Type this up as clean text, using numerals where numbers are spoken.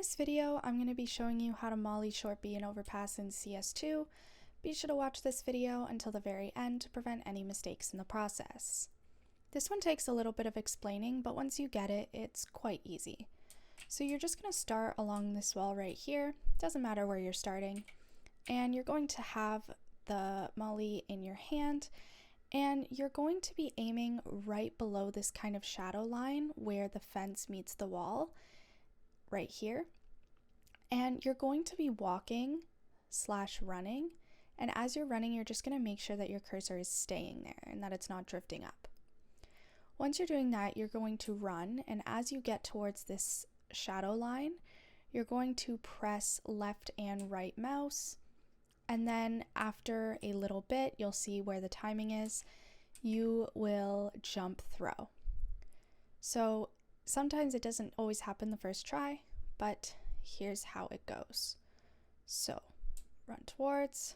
this video, I'm going to be showing you how to molly short B and overpass in CS2. Be sure to watch this video until the very end to prevent any mistakes in the process. This one takes a little bit of explaining, but once you get it, it's quite easy. So you're just going to start along this wall right here, doesn't matter where you're starting, and you're going to have the molly in your hand, and you're going to be aiming right below this kind of shadow line where the fence meets the wall, right here. And you're going to be walking / running, and as you're running, you're just going to make sure that your cursor is staying there and that it's not drifting up. Once you're doing that, you're going to run, and as you get towards this shadow line, you're going to press left and right mouse, and then after a little bit, you'll see where the timing is, you will jump throw. So sometimes it doesn't always happen the first try, but here's how it goes. So run towards,